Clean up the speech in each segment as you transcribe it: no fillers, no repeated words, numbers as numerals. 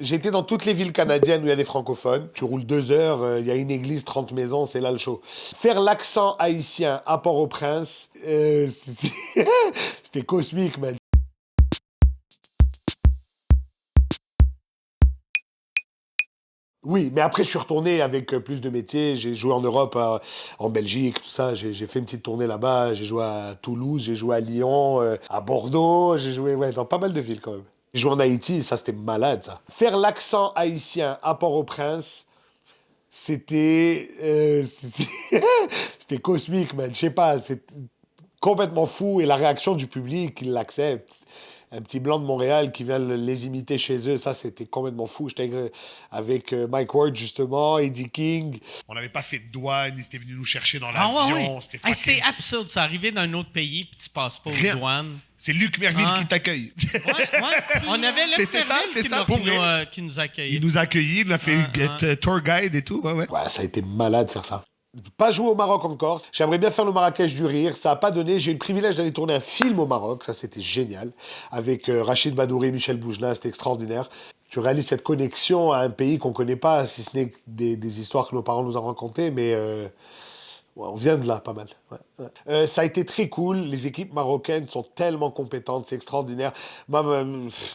J'ai été dans toutes les villes canadiennes où il y a des francophones. Tu roules 2 heures, il y a une église, 30 maisons, c'est là le show. Faire l'accent haïtien à Port-au-Prince, c'était cosmique, man. Oui, mais après, je suis retourné avec plus de métiers. J'ai joué en Europe, en Belgique, tout ça. J'ai fait une petite tournée là-bas. J'ai joué à Toulouse, j'ai joué à Lyon, à Bordeaux. J'ai joué ouais, dans pas mal de villes quand même. J'ai joué en Haïti, ça c'était malade ça. Faire l'accent haïtien à Port-au-Prince, c'était cosmique, man. Je sais pas, c'est complètement fou. Et la réaction du public, il l'accepte. Un petit blanc de Montréal qui vient les imiter chez eux, ça c'était complètement fou. J'étais avec Mike Ward justement, Eddie King. On n'avait pas fait de douane, ils étaient venus nous chercher dans Ah ouais, ouais. l'avion, c'était Hey, fucking... c'est absurde, ça arriver d'un autre pays puis tu passes pas aux Rien. douanes. C'est Luc Merville Ah. qui t'accueille. Ouais, ouais. On avait Luc C'était ça, Merville c'était qui, ça, nous- pour qui nous, vrai. qui nous accueillait. Il nous a accueillis, il nous a fait une tour guide et tout, ouais, ouais. Ouais, ça a été malade de faire ça. Pas joué au Maroc encore. J'aimerais bien faire le Marrakech du rire. Ça n'a pas donné. J'ai eu le privilège d'aller tourner un film au Maroc. Ça, c'était génial. Avec Rachid Badouri, Michel Boujna. C'était extraordinaire. Tu réalises cette connexion à un pays qu'on ne connaît pas, si ce n'est que des histoires que nos parents nous ont racontées. Mais ouais, on vient de là, pas mal. Ouais, ouais. Ça a été très cool. Les équipes marocaines sont tellement compétentes, c'est extraordinaire. Moi,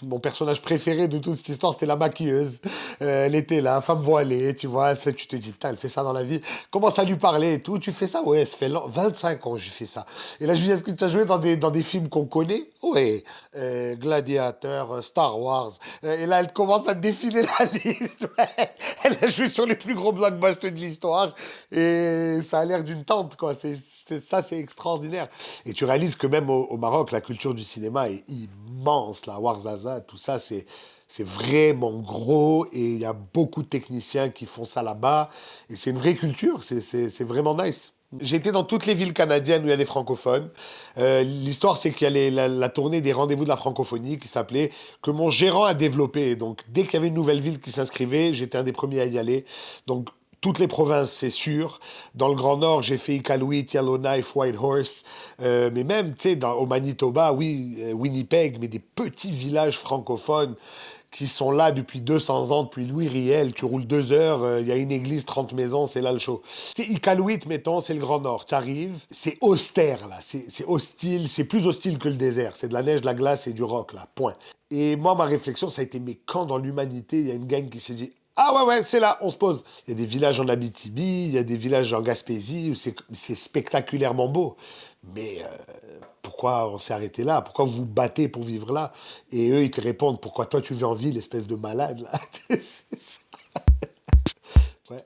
mon personnage préféré de toute cette histoire, c'était la maquilleuse. Elle était là, femme voilée, tu vois. Tu te dis, putain, elle fait ça dans la vie. Commence à lui parler et tout. Tu fais ça? Ouais, ça fait 25 ans que je fais ça. Et là, je lui dis, est-ce que tu as joué dans des films qu'on connaît? Ouais. Gladiateur, Star Wars. Et là, elle commence à défiler la liste. Ouais. Elle a joué sur les plus gros blockbusters de l'histoire. Et ça a l'air d'une tante, quoi. Ça, c'est extraordinaire. Et tu réalises que même au Maroc, la culture du cinéma est immense. La Warzaza, tout ça, c'est vraiment gros. Et il y a beaucoup de techniciens qui font ça là-bas. Et c'est une vraie culture. C'est vraiment nice. J'ai été dans toutes les villes canadiennes où il y a des francophones. L'histoire, c'est qu'il y a la tournée des rendez-vous de la francophonie qui s'appelait, que mon gérant a développé. Donc, dès qu'il y avait une nouvelle ville qui s'inscrivait, j'étais un des premiers à y aller. Donc, toutes les provinces, c'est sûr. Dans le Grand Nord, j'ai fait Iqaluit, Yellowknife, Whitehorse. Mais même, tu sais, au Manitoba, oui, Winnipeg, mais des petits villages francophones qui sont là depuis 200 ans, depuis Louis Riel. Tu roules 2 heures, il y a une église, 30 maisons, c'est là le show. C'est Iqaluit, mettons, c'est le Grand Nord. Tu arrives, c'est austère, là. C'est hostile, c'est plus hostile que le désert. C'est de la neige, de la glace et du rock, là. Point. Et moi, ma réflexion, ça a été, mais quand dans l'humanité, il y a une gang qui s'est dit, ah ouais, ouais, c'est là, on se pose. Il y a des villages en Abitibi, il y a des villages en Gaspésie, où c'est spectaculairement beau. Mais pourquoi on s'est arrêté là? Pourquoi vous vous battez pour vivre là? Et eux, ils te répondent, pourquoi toi tu vis en ville, espèce de malade, là? Ouais.